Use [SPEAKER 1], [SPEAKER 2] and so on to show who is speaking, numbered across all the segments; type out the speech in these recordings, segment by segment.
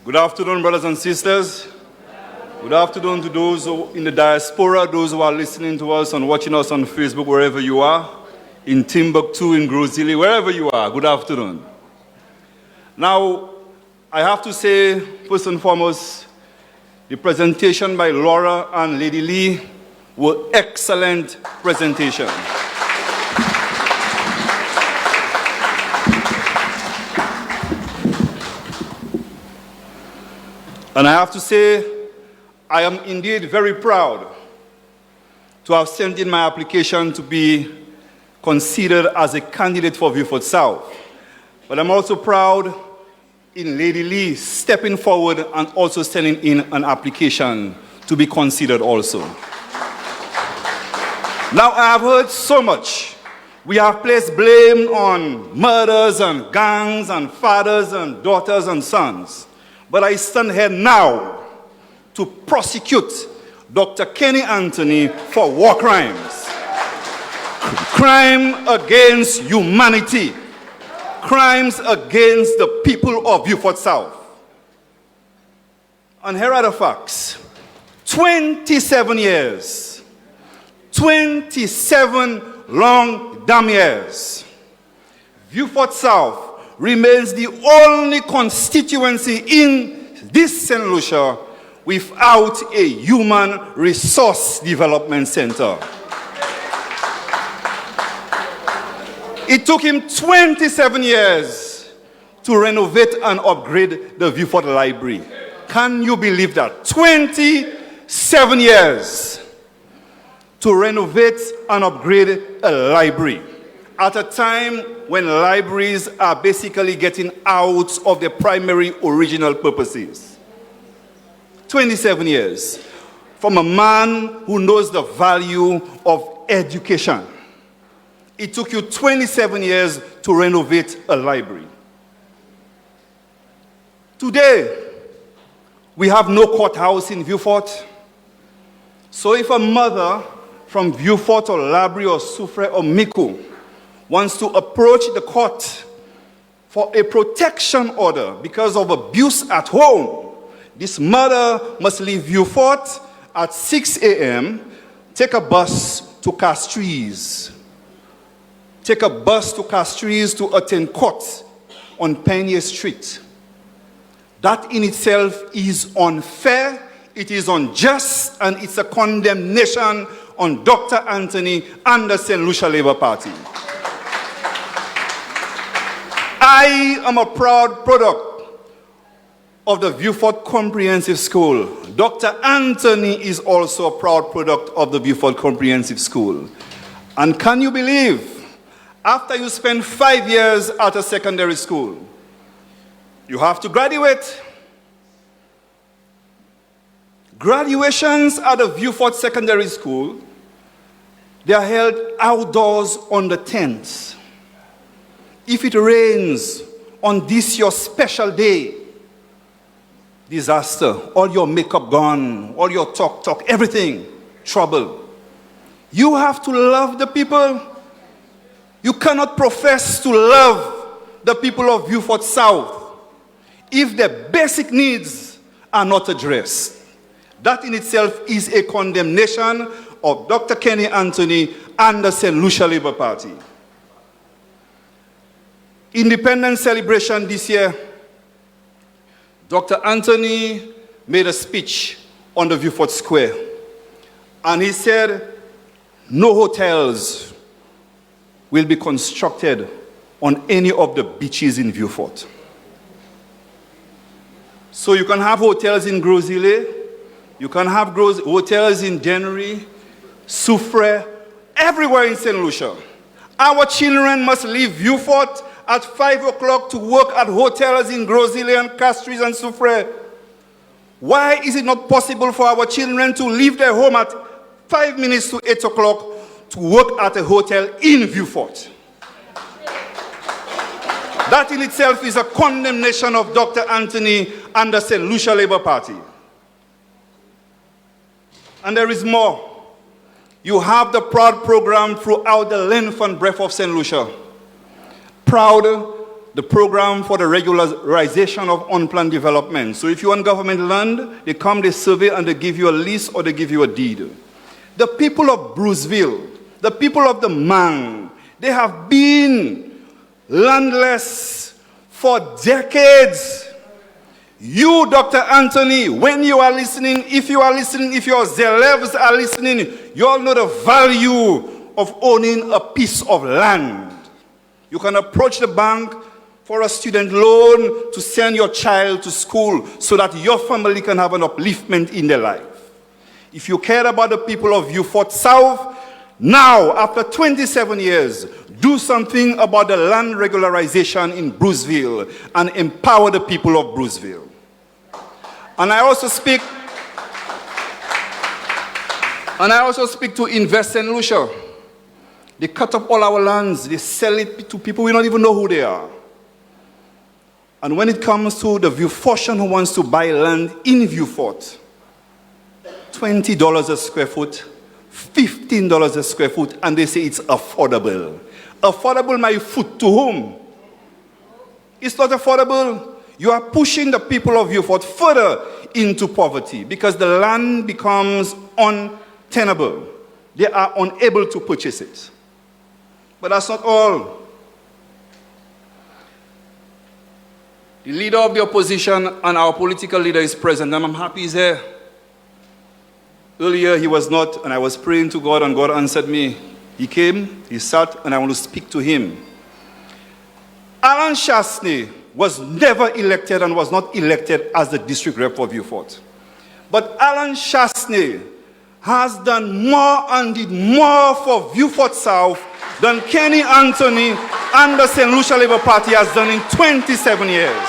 [SPEAKER 1] Good afternoon, brothers and sisters. Good afternoon to those in the diaspora, those who are listening to us and watching us on Facebook, wherever you are, in Timbuktu, in Grozili, wherever you are. Good afternoon. Now, I have to say, first and foremost, the presentation by Laura and Lady Lee were excellent presentations. And I have to say, I am indeed very proud to have sent in my application to be considered as a candidate for Vieux Fort South. But I'm also proud in Lady Lee stepping forward and also sending in an application to be considered also. Now, I have heard so much. We have placed blame on murders and gangs and fathers and daughters and sons. But I stand here now to prosecute Dr. Kenny Anthony for war crimes. Crime against humanity. Crimes against the people of Vieux Fort South. And here are the facts. 27 years. 27 long damn years. Vieux Fort South remains the only constituency in this St. Lucia without a human resource development center. It took him 27 years to renovate and upgrade the Vieux Fort Library. Can you believe that? 27 years to renovate and upgrade a library at a time when libraries are basically getting out of their primary original purposes. 27 years from a man who knows the value of education. It took you 27 years to renovate a library. Today, we have no courthouse in Vieux Fort. So if a mother from Vieux Fort or Labrie or Soufrière or Micoud wants to approach the court for a protection order because of abuse at home, this mother must leave Vieux Fort at 6 a.m., take a bus to Castries. Take a bus to Castries to attend court on Pioneer Street. That in itself is unfair, it is unjust, and it's a condemnation on Dr. Anthony and the St. Lucia Labour Party. I am a proud product of the Vieux Fort Comprehensive School. Dr. Anthony is also a proud product of the Vieux Fort Comprehensive School. And can you believe, after you spend 5 years at a secondary school, you have to graduate. Graduations at the Vieux Fort Secondary School, they are held outdoors on the tents. If it rains on this your special day, disaster, all your makeup gone, all your talk, everything, trouble. You have to love the people. You cannot profess to love the people of Vieux Fort South if their basic needs are not addressed. That in itself is a condemnation of Dr. Kenny Anthony and the St. Lucia Labour Party. Independence celebration this year, Dr. Anthony made a speech on the Vieux Fort Square. And he said, no hotels will be constructed on any of the beaches in Vieux Fort. So you can have hotels in Grozile, you can have hotels in Dennery, Soufrière, everywhere in St. Lucia. Our children must leave Vieux Fort at 5 o'clock to work at hotels in Grozile and Castries and Soufrière. Why is it not possible for our children to leave their home at 5 minutes to 8 o'clock to work at a hotel in Vieux Fort? That in itself is a condemnation of Dr. Anthony and the St. Lucia Labour Party. And there is more. You have the PROUD program throughout the length and breadth of St. Lucia. PROUD, the program for the regularization of unplanned development. So if you want government land, they come, they survey, and they give you a lease or they give you a deed. The people of Bruceville, the people of the Mang, they have been landless for decades. You, Dr. Anthony, when you are listening, if your Zelevs are listening, you all know the value of owning a piece of land. You can approach the bank for a student loan to send your child to school so that your family can have an upliftment in their life. If you care about the people of Vieux Fort South, now, after 27 years, do something about the land regularization in Bruceville and empower the people of Bruceville. And I also speak to Invest St. Lucia. They cut up all our lands, they sell it to people we don't even know who they are. And when it comes to the Vieux Fortian who wants to buy land in Vieux Fort, $20 a square foot, $15 a square foot, and they say it's affordable. Affordable, my foot, to whom? It's not affordable. You are pushing the people of Vieux Fort further into poverty because the land becomes untenable. They are unable to purchase it. But that's not all. The leader of the opposition and our political leader is present, and I'm happy he's here. Earlier he was not, and I was praying to God, and God answered me. He came, he sat, and I want to speak to him. Alan Chasney was never elected and was not elected as the district rep for Vieux Fort. But Alan Chasney has done more and did more for Vieux Fort South than Kenny Anthony and the St. Lucia Labour Party has done in 27 years.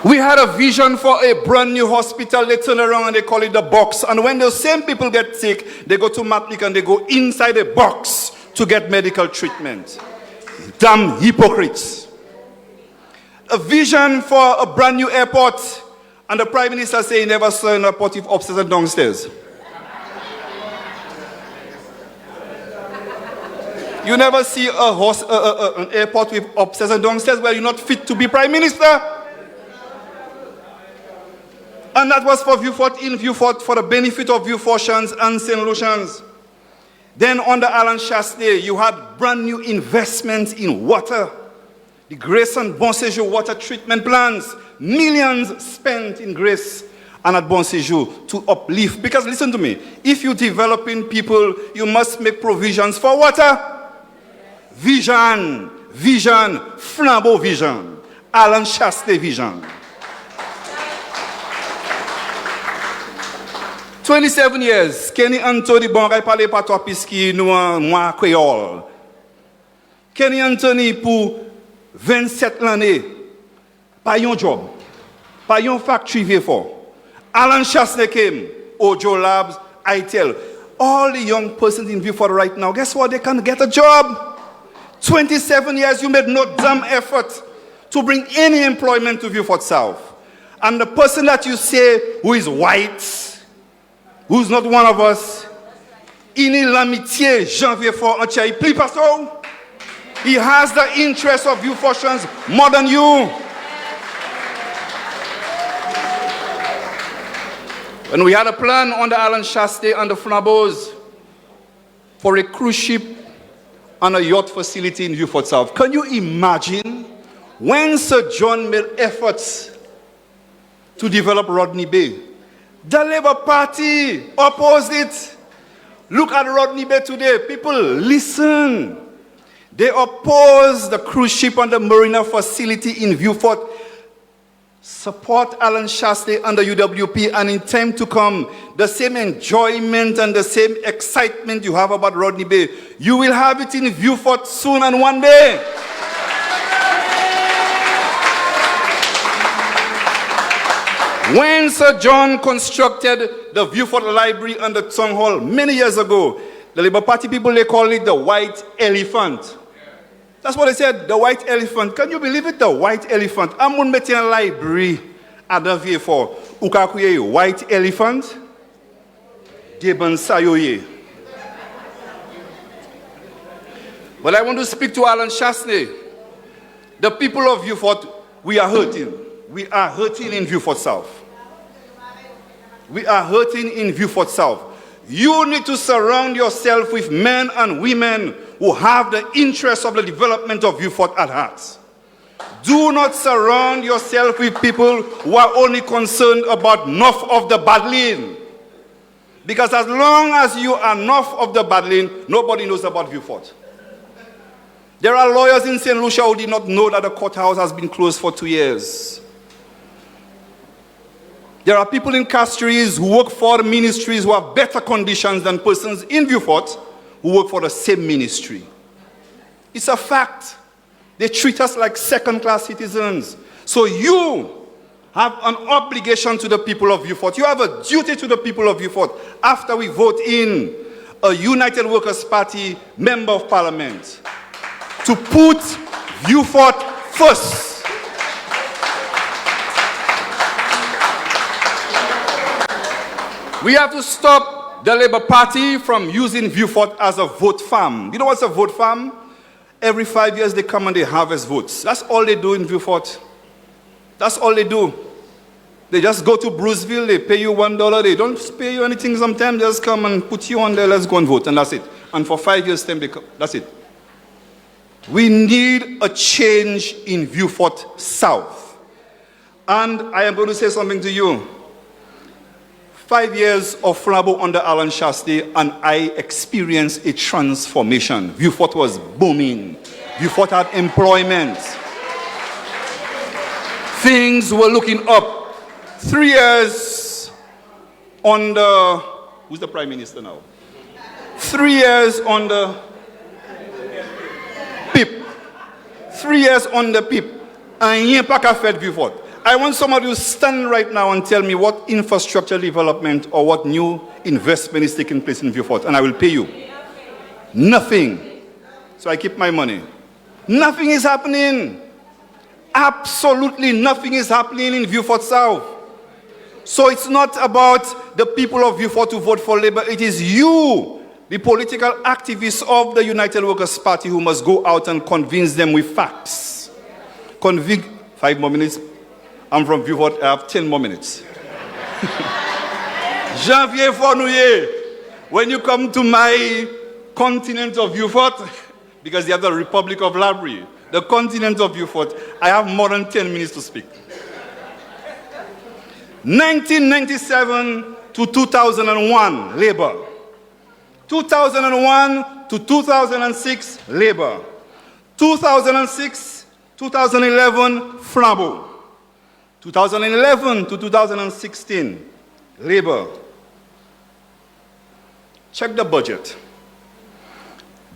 [SPEAKER 1] We had a vision for a brand new hospital. They turn around and they call it the box. And when those same people get sick, they go to Matlick and they go inside a box to get medical treatment. Damn hypocrites. A vision for a brand new airport. And the Prime Minister says he never saw an airport with upstairs and downstairs. You never see an airport with upstairs and downstairs where you're not fit to be Prime Minister. And that was for Vieux Fort, in Vieux Fort, for the benefit of Vieux Fortians and St. Lucians. Then under Alan Chasney, you had brand new investments in water. The Grace and Bon Séjour water treatment plants. Millions spent in Grace and at Bon Séjour to uplift. Because listen to me, if you're developing people, you must make provisions for water. Vision, flambeau vision. Alan Chasney vision. 27 years, Kenny Anthony bon parler pas toi puisque nous moi créole. Kenny Anthony pour 27 l'année, pas un job, pas un factory Vieux Fort. Alan Chasney came, Ojo Labs, ITL. All the young persons in Vieux Fort right now, guess what? They can get a job. 27 years, you made no damn effort to bring any employment to Vieux Fort South. And the person that you say who is white, who's not one of us, ini l'amitié Jean Vieux Fort en Tchaï. Please, Pastor, he has the interest of you Fortians more than you. And we had a plan under Alan Chasney and the Flambeaus for a cruise ship and a yacht facility in Vieux Fort South. Can you imagine when Sir John made efforts to develop Rodney Bay? The Labour Party opposed it. Look at Rodney Bay today. People, listen. They oppose the cruise ship and the marina facility in Vieux Fort. Support Alan Chasney and the UWP, and in time to come, the same enjoyment and the same excitement you have about Rodney Bay, you will have it in Vieux Fort soon and one day. When Sir John constructed the Vieux Fort Library and the Town Hall many years ago, the Labour Party people, they call it the White Elephant. That's what they said, the White Elephant. Can you believe it, the White Elephant? I'm going to make a library at the Vieux Fort. Ou ka kouye White Elephant? Deben sayoye. But I want to speak to Alan Chasney. The people of Vieux Fort, we are hurting. We are hurting in Vieux Fort South. We are hurting in Vieux Fort South. You need to surround yourself with men and women who have the interests of the development of Vieux Fort at heart. Do not surround yourself with people who are only concerned about enough of the battling. Because as long as you are enough of the battling, nobody knows about Vieux Fort. There are lawyers in St. Lucia who did not know that the courthouse has been closed for 2 years. There are people in Castries who work for ministries who have better conditions than persons in Vieux Fort who work for the same ministry. It's a fact. They treat us like second-class citizens. So you have an obligation to the people of Vieux Fort. You have a duty to the people of Vieux Fort after we vote in a United Workers' Party member of parliament to put Vieux Fort first. We have to stop the Labour Party from using Vieux Fort as a vote farm. You know what's a vote farm? Every 5 years they come and they harvest votes. That's all they do in Vieux Fort. That's all they do. They just go to Bruceville, they pay you $1, they don't pay you anything sometimes, they just come and put you on there, let's go and vote, and that's it. And for 5 years, that's it. We need a change in Vieux Fort South. And I am going to say something to you. 5 years of Flabo under Alan Chasney, and I experienced a transformation. Vieux Fort was booming. Vieux Fort had employment. Things were looking up. 3 years on the... Who's the Prime Minister now? 3 years on the PIP. 3 years on the PIP. And you pack a fed Vieux Fort. I want somebody to stand right now and tell me what infrastructure development or what new investment is taking place in Vieux Fort, and I will pay you. Nothing. So I keep my money. Nothing is happening. Absolutely nothing is happening in Vieux Fort South. So it's not about the people of Vieux Fort to vote for Labour. It is you, the political activists of the United Workers' Party, who must go out and convince them with facts. 5 more minutes. I'm from Vieux Fort, I have 10 more minutes. Janvier Fournouye, when you come to my continent of Vieux Fort, because they have the Republic of Labrie, the continent of Vieux Fort, I have more than 10 minutes to speak. 1997 to 2001, Labour. 2001 to 2006, Labour. 2006, 2011, Flabo. 2011 to 2016, Labour. Check the budget.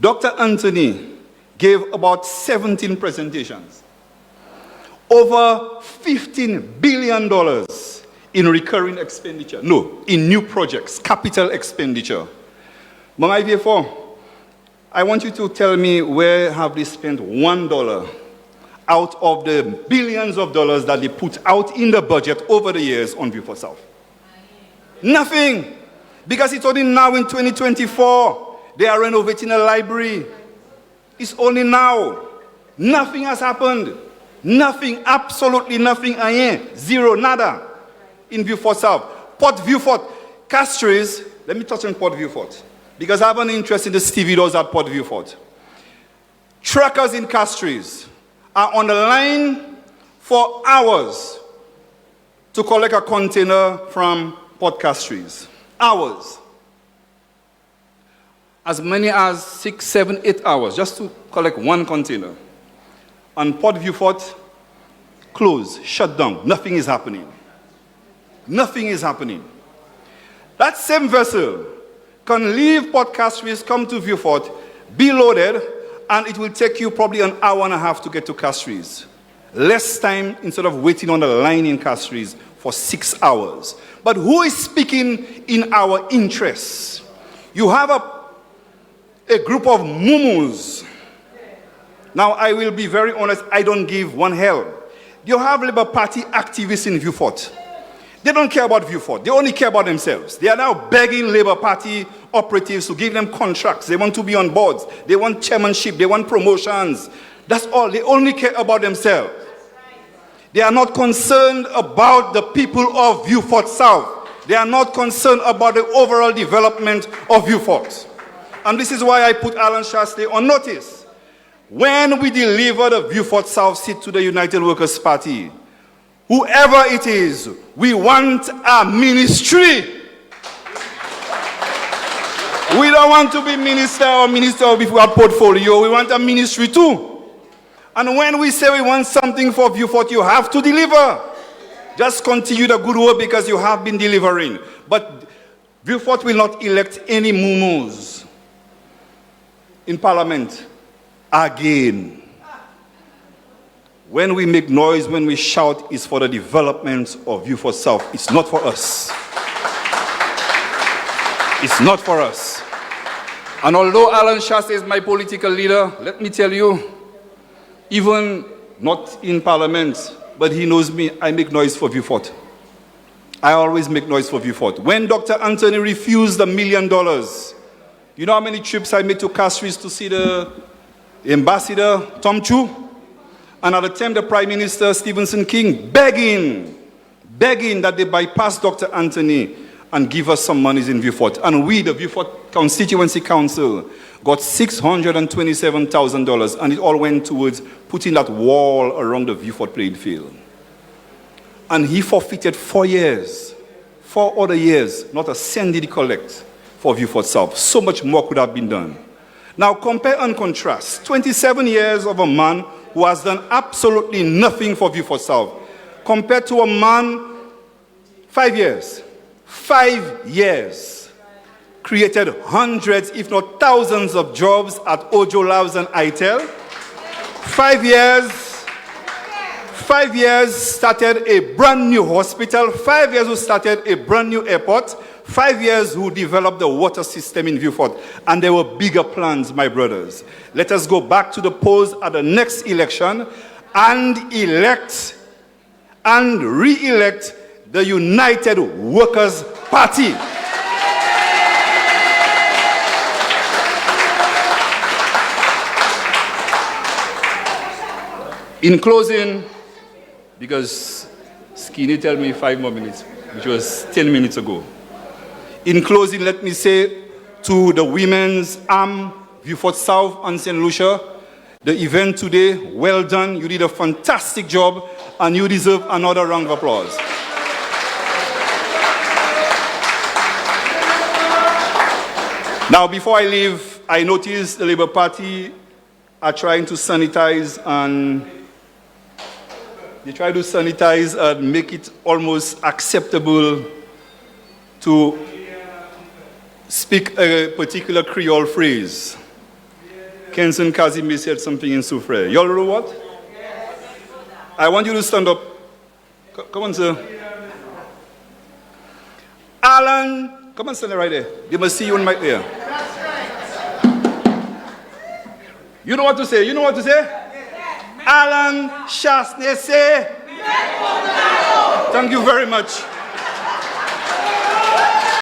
[SPEAKER 1] Dr. Anthony gave about 17 presentations. Over $15 billion in recurring expenditure. No, in new projects, capital expenditure. But therefore, I want you to tell me where have they spent $1 out of the billions of dollars that they put out in the budget over the years on Vieux Fort South. Nothing. Because it's only now in 2024 they are renovating a library. It's only now. Nothing has happened. Nothing, absolutely nothing. Zero, nada in Vieux Fort South. Port Vieux Fort, Castries. Let me touch on Port Vieux Fort, because I have an interest in the stevedores at Port Vieux Fort. Truckers in Castries are on the line for hours to collect a container from Port Castries. Hours. As many as 6, 7, 8 hours just to collect one container. And Port Vieux Fort, closed, shut down. Nothing is happening. Nothing is happening. That same vessel can leave Port Castries, come to Vieux Fort, be loaded, and it will take you probably an hour and a half to get to Castries. Less time instead of waiting on the line in Castries for 6 hours. But who is speaking in our interests? You have a group of mumus. Now, I will be very honest, I don't give one hell. You have Labour Party activists in Vieux Fort. They don't care about Vieux Fort. They only care about themselves. They are now begging Labour Party operatives to give them contracts. They want to be on boards. They want chairmanship. They want promotions. That's all. They only care about themselves. They are not concerned about the people of Vieux Fort South. They are not concerned about the overall development of Vieux Fort. And this is why I put Alan Shastley on notice. When we deliver the Vieux Fort South seat to the United Workers' Party, whoever it is, we want a ministry. We don't want to be minister with our portfolio. We want a ministry too. And when we say we want something for Vieux Fort, you have to deliver. Just continue the good work because you have been delivering. But Vieux Fort will not elect any mumus in Parliament again. When we make noise, when we shout, it's for the development of Vieux Fort South. It's not for us. It's not for us. And although Alan Shastley is my political leader, let me tell you, even not in Parliament, but he knows me, I make noise for Vieux Fort. I always make noise for Vieux Fort. When Dr. Anthony refused $1 million, you know how many trips I made to Castries to see the ambassador, Tom Chu? And at the time, the Prime Minister, Stephenson King, begging that they bypass Dr. Anthony and give us some monies in Vieux Fort. And we, the Vieux Fort Constituency Council, got $627,000, and it all went towards putting that wall around the Vieux Fort playing field. And he forfeited 4 years, 4 other years, not a cent did he collect for Vieux Fort South. So much more could have been done. Now compare and contrast 27 years of a man who has done absolutely nothing for Vieux Fort South, compared to a man, 5 years. 5 years created hundreds, if not thousands of jobs at Ojo Labs and ITEL. 5 years started a brand new hospital. 5 years who started a brand new airport. 5 years who developed the water system in Vieux Fort. And there were bigger plans, my brothers. Let us go back to the polls at the next election and elect and re-elect the United Workers' Party. In closing, because Skinny told me 5 more minutes, which was 10 minutes ago. In closing, let me say to the women's arm, Vieux Fort South and St. Lucia, the event today, well done. You did a fantastic job, and you deserve another round of applause. Now, before I leave, I noticed the Labour Party are trying to sanitize and make it almost acceptable to speak a particular Creole phrase. Kenson Kazimi said something in Soufre. Y'all know what? I want you to stand up. Come on, sir. Alan, come on, stand right there. They must see you on mic there. You know what to say? You know what to say? Alan Shastley say. Thank you very much.